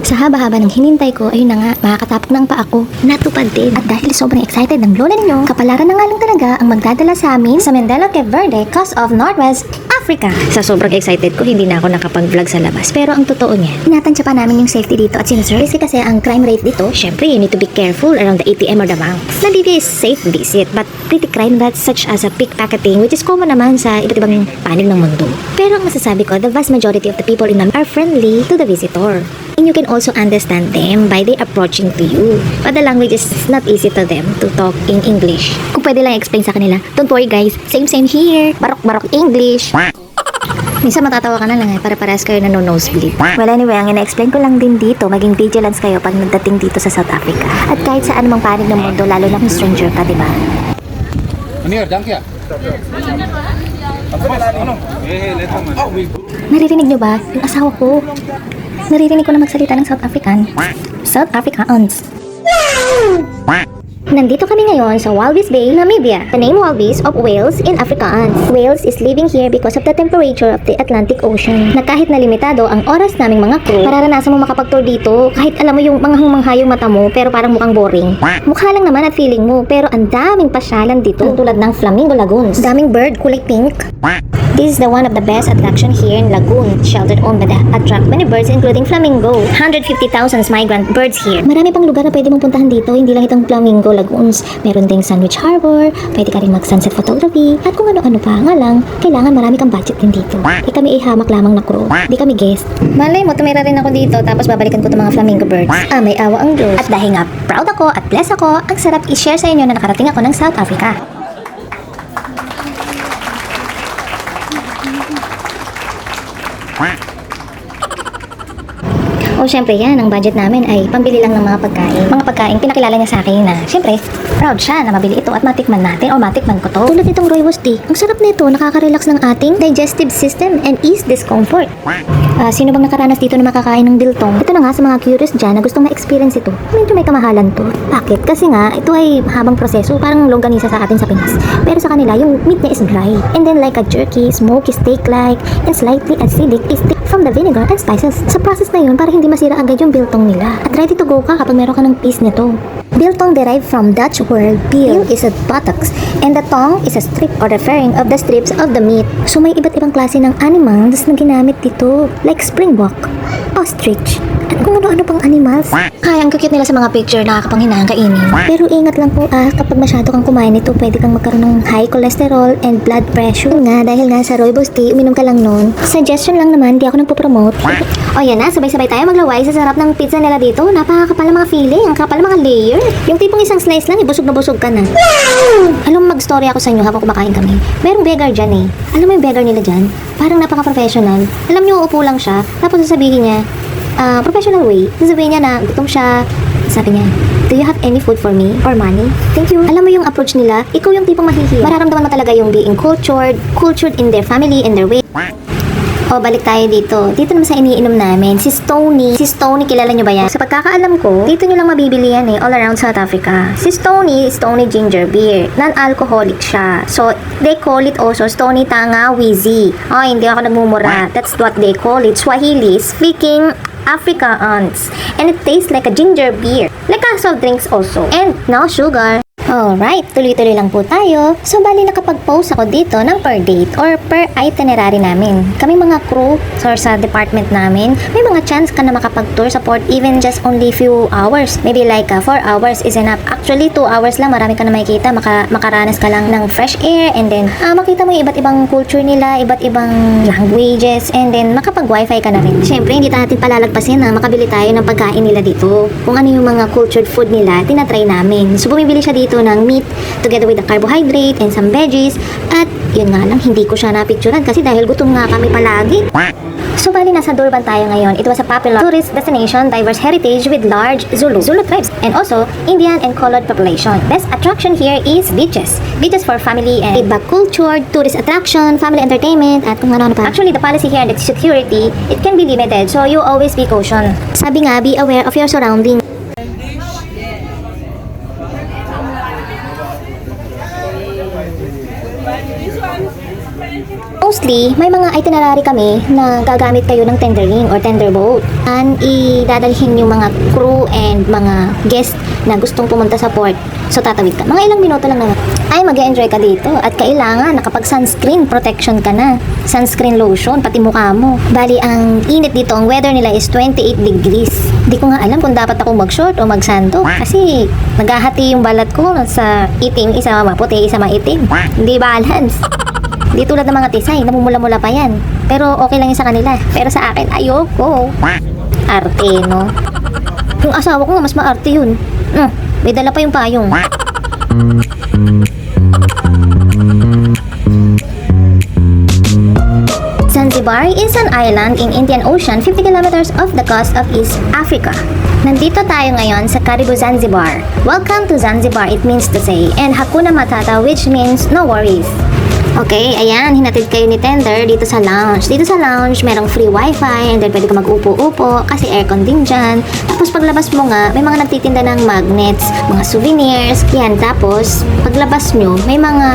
Sa haba-haba ng hinintay ko, ayun na nga, makakatapok na ang paa ko. Natupad din. At dahil sobrang excited ng lola ninyo, kapalaran na nga lang talaga ang magdadala sa amin sa Mindelo Cape Verde, coast of Northwest Africa. Sa sobrang excited ko, hindi na ako nakapag-vlog sa labas. Pero ang totoo niya, tinatansya pa namin yung safety dito at sinuservice kasi ang crime rate dito, syempre you need to be careful around the ATM or the bank. Nandito is safe visit, but pretty crime rates such as a pickpocketing, which is common naman sa iba't ibang panig ng mundo. Pero ang masasabi ko, the vast majority of the people in Nam are friendly to the visitor. And you can also understand them by they approaching to you. But the language is not easy to them to talk in English. Kung pwede lang explain sa kanila, don't worry guys, same here, barok English. Minsan matatawa ka na lang para parehas kayo na nosebleed. Well anyway, ang ina-explain ko lang din dito, maging vigilance kayo pag nagdating dito sa South Africa. At kahit sa anumang panig ng mundo, lalo na kung stranger ka, diba? Naririnig nyo ba? Yung asawa ko. Naririnig ko na magsalita ng South African. South Afrikaans. Nandito kami ngayon sa Walvis Bay, Namibia. The name Walvis of Whales in Afrikaans. Whales is living here because of the temperature of the Atlantic Ocean. Na kahit na limitado ang oras naming mga crew, mararanasan mo makapag-tour dito kahit alam mo yung manghang-mangha yung mata mo pero parang mukhang boring. Mukha lang naman at feeling mo pero ang daming pasyalan dito tulad ng Flamingo Lagoons. Daming bird, kulay pink. This is the one of the best attraction here in Lagoon, sheltered home that attract many birds including flamingo. 150,000 migrant birds here. Marami pang lugar na pwede mong puntahan dito, hindi lang itong Flamingo Lagoons. Meron ding Sandwich Harbor, pwede ka rin mag-sunset photography, at kung ano-ano pa. Nga lang, kailangan marami kang budget din dito. Kami ihamak lamang na crew, di kami guest. Malay mo, tumira rin ako dito, tapos babalikan ko itong mga flamingo birds. May awa ang Diyos. At dahil nga, proud ako at blessed ako, ang sarap i-share sa inyo na nakarating ako ng South Africa. Syempre yan, ang budget namin ay pambili lang ng mga pagkain. Mga pagkain, pinakilala niya sa akin na, syempre, proud siya na mabili ito at matikman natin o matikman ko to. Tulad nitong rooibos tea. Ang sarap nito, nakaka-relax ng ating digestive system and ease discomfort. Sino bang nakaranas dito na makakain ng biltong? Ito na nga sa mga curious dyan na gustong ma-experience ito. Medyo may kamahalan to. Bakit? Kasi nga, ito ay mahabang proseso, parang longganisa sa atin sa Pinas. Pero sa kanila, yung meat niya is dry. And then like a jerky, smoky steak-like, and slightly acidic is from the vinegar and spices. Sa process na yun, para hindi masira agad yung biltong nila. At ready to go ka kapag meron ka ng piece nito. Biltong derived from Dutch word bil is a buttocks and the tongue is a strip or referring of the strips of the meat. So may iba't ibang klase ng animals na ginamit dito like springbok, ostrich, at kung ano-ano pang animals. Kaya ang cute nila sa mga picture, nakakapanghinaan kainin. Pero ingat lang po kapag masyado kang kumain nito, pwede kang magkaroon ng high cholesterol and blood pressure. Nga, dahil nga sa rooibos tea, uminom ka lang nun. Suggestion lang naman, di ako nagpo-promote. O yan na, sabay-sabay tayo maglaway sa sarap ng pizza nila dito. Napakakapal na mga filling, ang kapal mga layer. Yung tipong isang slice lang, busog na busog ka na. Alam mo, mag-story ako sa inyo habang kumakain kami. Merong beggar dyan Alam mo yung beggar nila dyan? Parang napaka-professional. Alam niyo, uupo lang siya, tapos sasabihin niya, professional way. Sasabihin niya na gutom siya. Sabi niya, do you have any food for me or money? Thank you. Alam mo yung approach nila, ikaw yung tipong mahihiya. Mararamdaman mo talaga yung being cultured in their family and their way. Balik tayo dito. Dito naman sa iniinom namin, si Stoney. Si Stoney, kilala nyo ba yan? Sa pagkakaalam ko, dito nyo lang mabibili yan all around South Africa. Si Stoney Ginger Beer. Non-alcoholic siya. So, they call it also Stoney Tangawizi. Hindi ako nagmumura. That's what they call it. Swahili speaking Afrikaans. And it tastes like a ginger beer. Like a soft drinks also. And no sugar. Alright, tuloy-tuloy lang po tayo. So, bali nakapag-post ako dito ng per date or per itinerary namin. Kami mga crew or sa department namin, may mga chance ka na makapag-tour sa port even just only few hours. Maybe like 4 hours is enough. Actually, 2 hours lang, marami ka na makikita. Makaranas ka lang ng fresh air and then makita mo yung iba't ibang culture nila, iba't ibang languages, and then makapag-wifi ka na rin. Siyempre, hindi natin palalagpasin na makabili tayo ng pagkain nila dito. Kung ano yung mga cultured food nila, tinatry namin. So, bumibili siya dito ng meat together with the carbohydrate and some veggies, at yun nga lang, hindi ko siya napicturan kasi dahil gutom nga kami palagi. So bali nasa Durban tayo ngayon. It was a popular tourist destination, diverse heritage with large Zulu tribes and also Indian and colored population. Best attraction here is beaches for family and iba culture, tourist attraction, family entertainment, at kung ano pa. Actually, the policy here, the security, it can be limited, so you always be caution. Sabi nga, be aware of your surroundings. Mostly, may mga itinerary kami na gagamit kayo ng tendering or tender boat. And idadalhin yung mga crew and mga guest na gustong pumunta sa port. So tatawid ka. Mga ilang minuto lang naman. Ay, mag-enjoy ka dito. At kailangan nakapag-sunscreen protection ka na. Sunscreen lotion, pati mukha mo. Bali, ang init dito, ang weather nila is 28 degrees. Di ko nga alam kung dapat ako mag-short o mag-sando. Kasi naghahati yung balat ko sa itim, isa maputi, isa maitim. Hindi balance. Di tulad ng mga tisay, namumula-mula pa yan. Pero okay lang yun sa kanila. Pero sa akin, ayoko. Arte, no? Yung asawa ko nga, mas maarte yun. May dala pa yung payong. Zanzibar is an island in Indian Ocean 50 kilometers off the coast of East Africa. Nandito tayo ngayon sa Karibu Zanzibar. Welcome to Zanzibar, it means to say, and Hakuna Matata, which means no worries. Okay, ayan, hinatid kayo ni Tender dito sa lounge. Dito sa lounge, merong free wifi and then pwede ka mag-upo-upo kasi aircon din dyan. Tapos paglabas mo nga, may mga nagtitinda ng magnets, mga souvenirs. Yan, tapos paglabas nyo, may mga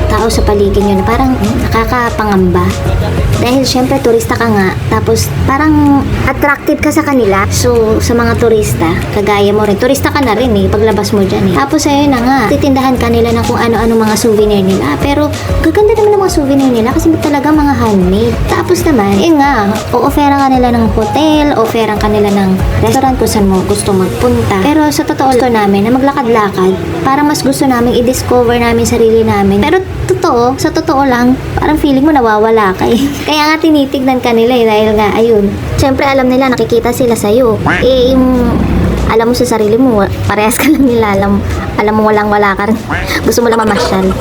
tao sa paligid nyo na parang nakakapangamba. Dahil syempre turista ka nga, tapos parang attractive ka sa kanila. So, sa mga turista, kagaya mo rin, turista ka na rin eh, paglabas mo dyan eh. Tapos ayun na nga, titindahan ka nila ng kung ano-ano mga souvenir nila. Pero, gaganda naman ang mga souvenir nila kasi talaga mga handmade. Tapos naman, yun nga, o-offeran ka nila ng hotel, offeran ka nila ng restaurant kung saan mo gusto magpunta. Pero sa totoo gusto namin na maglakad-lakad, parang mas gusto namin i-discover namin sarili namin. Pero totoo, sa totoo lang, parang feeling mo nawawala ka eh. Kaya nga tinitignan ka nila eh, dahil nga, ayun. Siyempre alam nila, nakikita sila sa'yo. Eh, yung alam mo sa sarili mo, parehas ka lang nila. Alam mo walang-wala ka rin. Gusto mo lang mamasyal.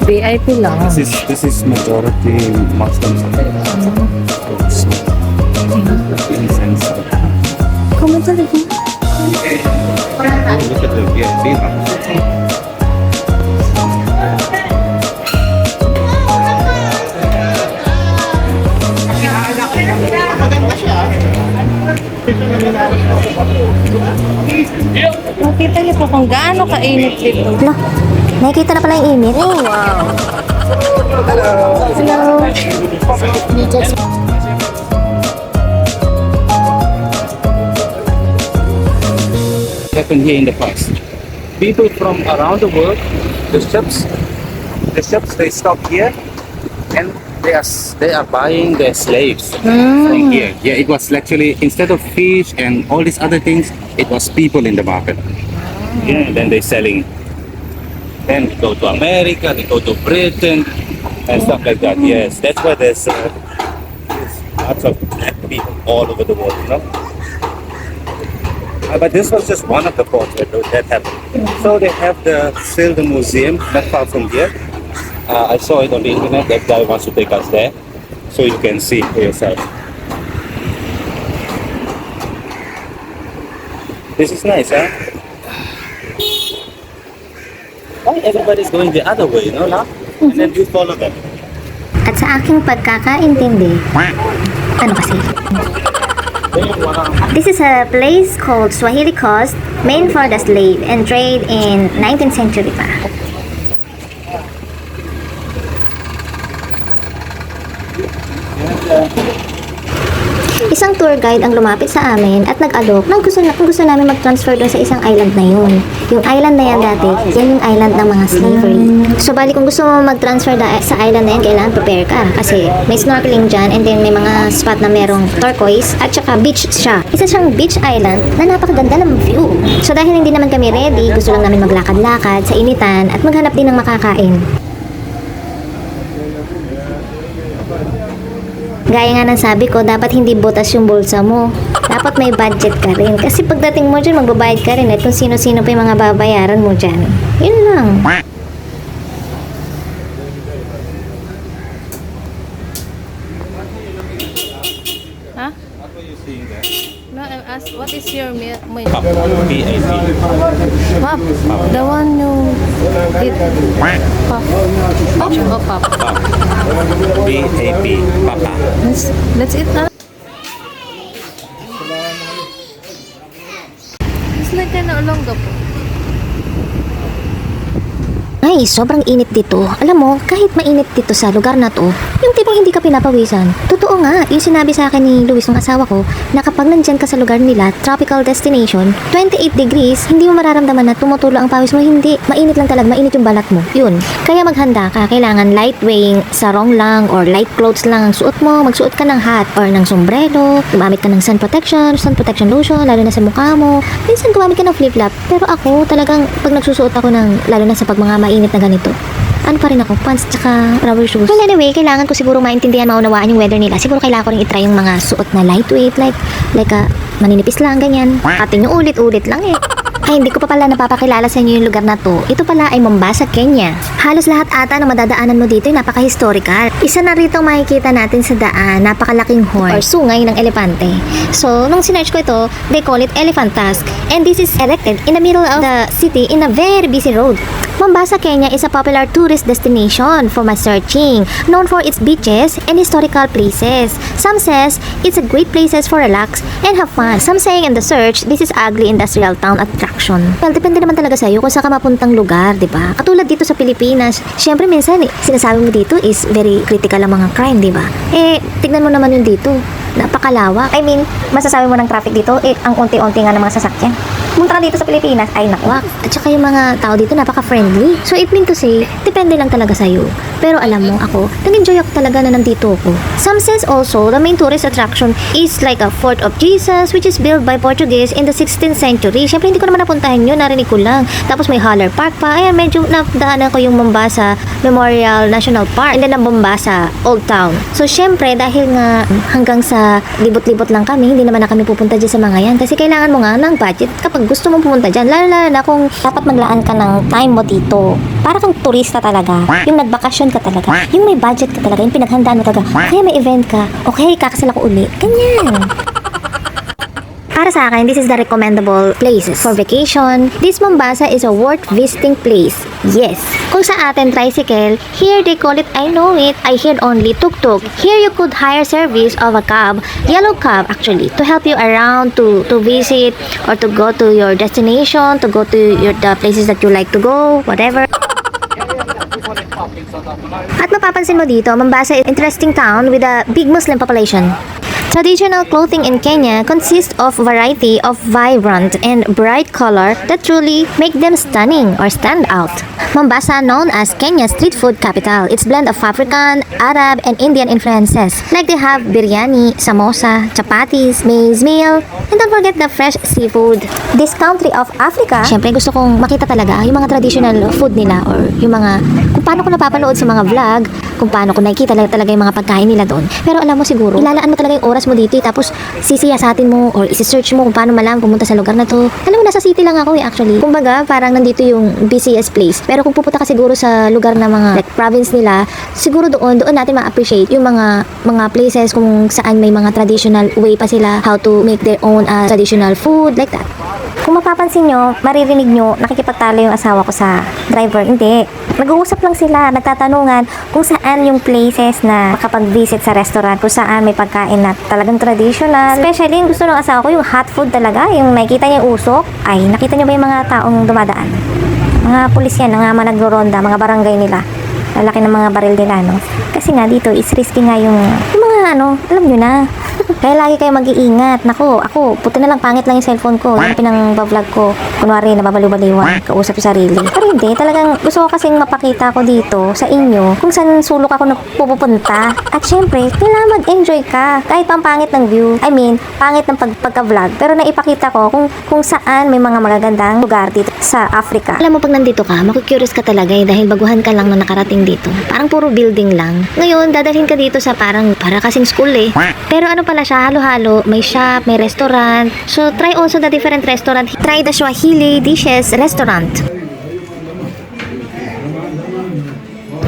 VIP lang. This is majority Muslims. Incense. Comment talaga. Look at the VIP. Nakita niyo po kung gaano kainit dito. Ano? Nakikita na pala yung init. Oh, wow. Hello. Happened here in the past. People from around the world, the ships they stop here and they are buying their slaves from here. Yeah, it was actually instead of fish and all these other things, it was people in the market. Yeah, and then they selling. Then they go to America, they go to Britain, and stuff like that. Yes, that's why there's lots of black people all over the world, you know. But this was just one of the ports that happened. So they have still the museum not far from here. I saw it on the internet. That guy wants to take us there, so you can see for yourself. This is nice, huh? Why everybody's going the other way, you know, now? And then you follow them. At sa aking pagkakaintindi, ano kasi? This is a place called Swahili Coast, meant for the slave and trade in 19th century pa. Isang tour guide ang lumapit sa amin at nag-alok ng kung gusto namin mag-transfer doon sa isang island na yun. Yung island na yan dati, yan yung island ng mga slavery. So bali kung gusto mo mag-transfer sa island na yan, kailangan prepare ka. Kasi may snorkeling dyan and then may mga spot na merong turquoise at saka beach siya. Isa siyang beach island na napakaganda ng view. So dahil hindi naman kami ready, gusto lang namin maglakad-lakad sa initan at maghanap din ng makakain. Gaya nga ng sabi ko, dapat hindi butas yung bulsa mo. Dapat may budget ka rin. Kasi pagdating mo dyan, magbabayad ka rin. At kung sino-sino pa yung mga babayaran mo dyan. Yun lang. Ha? No, I asked, what is your Pop. P-I-P. Pop? The one you did. Pop. Pop or pop? Pop. P-A-P. Papa. Let's eat na. It's like an olonga po. Ay, sobrang init dito. Alam mo, kahit mainit dito sa lugar na to, yung tipong hindi ka pinapawisan. Totoo nga, yung sinabi sa akin ni Luis ng asawa ko, na kapag nandyan ka sa lugar nila, tropical destination, 28 degrees, hindi mo mararamdaman na tumutulo ang pawis mo. Hindi. Mainit lang talaga, mainit yung balat mo. Yun. Kaya maghanda ka, kailangan light weighing, sarong lang, or light clothes lang ang suot mo. Magsuot ka ng hat, or ng sombrero, gumamit ka ng sun protection lotion, lalo na sa mukha mo. Minsan gumamit ka ng flip-flop, pero ako talagang, pag nagsusuot ako ng, lalo na sa pag mga mainit na ganito, ano pa rin ako, pants tsaka rubber shoes. Well, anyway, kailangan ko siguro maintindihan, maunawaan yung weather nila. Siguro kailangan ko rin itry yung mga suot na lightweight, like maninipis lang, ganyan. Atin yung ulit-ulit lang eh. Ay, hindi ko pa pala napapakilala sa inyo yung lugar na to. Ito pala ay Mombasa, Kenya. Halos lahat ata na madadaanan mo dito ay napaka-historical. Isa na rito makikita natin sa daan, napakalaking horn or sungay ng elepante. So, nung sinerch ko ito, they call it Elephant Tusk. And this is erected in the middle of the city in a very busy road. Mombasa, Kenya is a popular tourist destination for my searching, known for its beaches and historical places. Some says it's a great places for relax and have fun. Some saying in the search, this is ugly industrial town attraction. Well, depende naman talaga sa'yo kung saan ka mapuntang lugar, di ba? Katulad dito sa Pilipinas, syempre minsan sinasabi mo dito is very critical ang mga crime, di ba? Eh, tignan mo naman yung dito. Napakalawak. I mean, masasabi mo ng traffic dito, ang unti-unti nga ng mga sasakyan. Punta ka dito sa Pilipinas, ay nakwak. At saka yung mga tao dito napaka-friendly. So it mean to say, depende lang talaga sa'yo. Pero alam mo, ako, nag-enjoy ako talaga na nandito ako. Some says also, the main tourist attraction is like a Fort of Jesus, which is built by Portuguese in the 16th century. Siyempre, hindi ko naman napuntahan yun, narinig ko lang. Tapos may Haller Park pa. Ayan, medyo napdaanan ko yung Mombasa Memorial National Park. And then ang Mombasa Old Town. So, syempre, dahil nga hanggang sa libot-libot lang kami, hindi naman na kami pupunta dyan sa mga yan. Kasi kailangan mo nga ng budget kapag gusto mong pumunta dyan. Lalo na kung dapat maglaan ka ng time mo dito. Para kang turista talaga. Yung nagbakasyon ka talaga. Yung may budget ka talaga. Yung pinaghandaan mo talaga. Kaya may event ka. Okay, kakasal ako uli. Ganyan. Para sa akin, this is the recommendable places for vacation. This Mombasa is a worth visiting place. Yes. Kung sa atin tricycle, here they call it, I know it, I heard only tuk-tuk. Here you could hire service of a cab, yellow cab actually, to help you around to visit or to go to your destination, to go to the places that you like to go, whatever. At mapapansin mo dito, Mombasa is an interesting town with a big Muslim population. Traditional clothing in Kenya consists of variety of vibrant and bright color that truly make them stunning or stand out. Mombasa, known as Kenya's street food capital, it's blend of African, Arab, and Indian influences. Like they have biryani, samosa, chapatis, maize meal, and don't forget the fresh seafood. This country of Africa, syempre gusto kong makita talaga yung mga traditional food nila or yung mga, kung paano ko napapanood sa mga vlog, kung paano ko nakikita talaga yung mga pagkain nila doon. Pero alam mo siguro, ilalaan mo talaga yung oras mo dito tapos sisiyasatin mo or isi-search mo kung paano malaman pumunta sa lugar na to. Alam mo, nasa city lang ako actually. Kumbaga, parang nandito yung busiest place. Pero kung pupunta ka siguro sa lugar na mga like province nila, siguro doon natin ma-appreciate yung mga places kung saan may mga traditional way pa sila how to make their own traditional food, like that. Kung mapapansin nyo, maririnig nyo, nakikipagtalo yung asawa ko sa driver. Hindi. Nag-uusap lang sila, nagtatanungan kung saan yung places na makapag-visit sa restaurant, kung saan may pagkain na talagang traditional. Especially, yung gusto ng asawa ko, yung hot food talaga, yung nakikita niya yung usok. Ay, nakita niyo ba yung mga taong dumadaan? Mga pulis yan, mga nagro-ronda, mga barangay nila. Lalaki ng mga baril nila, no? Kasi nga dito, is risky nga yung mga alam nyo na. Kaya lagi kayo mag-iingat. Nako, ako, puti na lang, pangit lang yung cellphone ko. Yung pinang-vlog ko. Kunwari, nababaliw-baliwan. Kausap yung sarili. Pero hindi, talagang gusto ko kasing mapakita ko dito sa inyo kung saan sulok ako pupunta. At syempre, kailangan mag-enjoy ka. Kahit pang pangit ng view. I mean, pangit ng pagka-vlog. Pero naipakita ko kung saan may mga magagandang lugar dito sa Africa. Alam mo, pag nandito ka, makikurious ka talaga dahil baguhan ka lang na nakarating dito. Parang puro building lang. Ngayon, dadalhin ka dito sa para kasing school eh. Pero ano pala siya, halo-halo, may shop, may restaurant. So, try also the different restaurant. Try the Swahili dishes restaurant.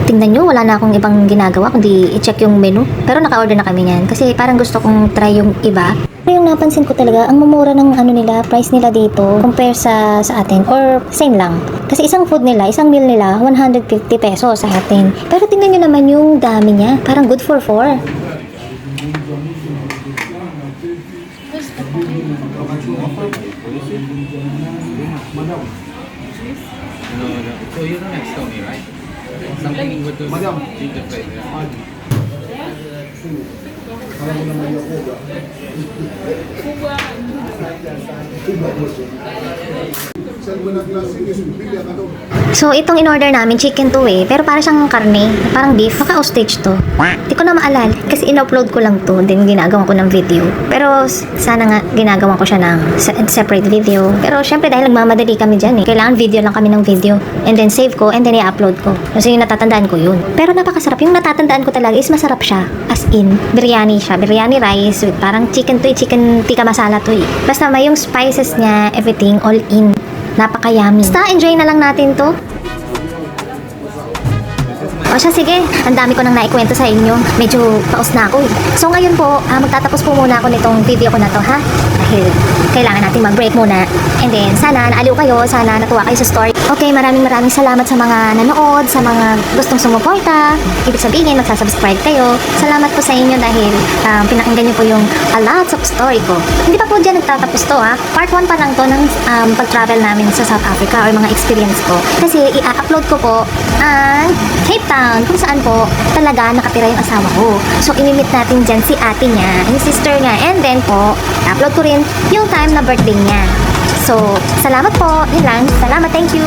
Tingnan nyo, wala na akong ibang ginagawa kundi i-check yung menu. Pero naka-order na kami niyan kasi parang gusto kong try yung iba. Pero yung napansin ko talaga, ang mumura ng ano nila, price nila dito compare sa atin or same lang. Kasi isang food nila, isang meal nila, 150 pesos sa atin. Pero tingnan nyo naman yung dami niya, parang good for 4. So you don't have Tommy, right? Something with the ginger flavor. So, itong in-order namin, chicken to eh. Pero para siyang karne, parang beef. Baka ostrich to. Hindi ko na maalala. Kasi in-upload ko lang to. Then, ginagawa ko ng video. Pero, sana nga, ginagawa ko siya ng separate video. Pero, syempre, dahil nagmamadali kami dyan eh. Kailangan video lang kami ng video. And then, save ko. And then, i-upload ko. Kasi yung natatandaan ko yun. Pero, napakasarap. Yung natatandaan ko talaga is masarap siya. As in, biryani siya. Biryani rice with parang chicken to eh. Chicken tikka masala to eh. Basta may yung spices niya, everything, all in. Napaka-yummy. Basta, enjoy na lang natin to. O siya, sige. Ang dami ko nang naikwento sa inyo. Medyo paus na ako eh. So ngayon po, magtatapos po muna ako nitong video ko na to, ha? Dahil kailangan natin mag-break muna. And then, sana naaliw kayo, sana natuwa kayo sa story. Okay, maraming salamat sa mga nanood, sa mga gustong sumuporta. Ibig sabihin, magsasubscribe kayo. Salamat po sa inyo dahil pinakinggan niyo po yung a lots of story ko. Hindi pa po dyan nagtatapos to, ha? Part 1 pa lang to ng pag-travel namin sa South Africa or mga experience ko. Kasi i-upload ko po ang Cape Town, kung saan po talaga nakatira yung asawa ko. So, imimit natin dyan si ate niya, yung sister niya, and then po, upload ko rin yung time na birthday niya. So, salamat po. Yun lang. Salamat. Thank you.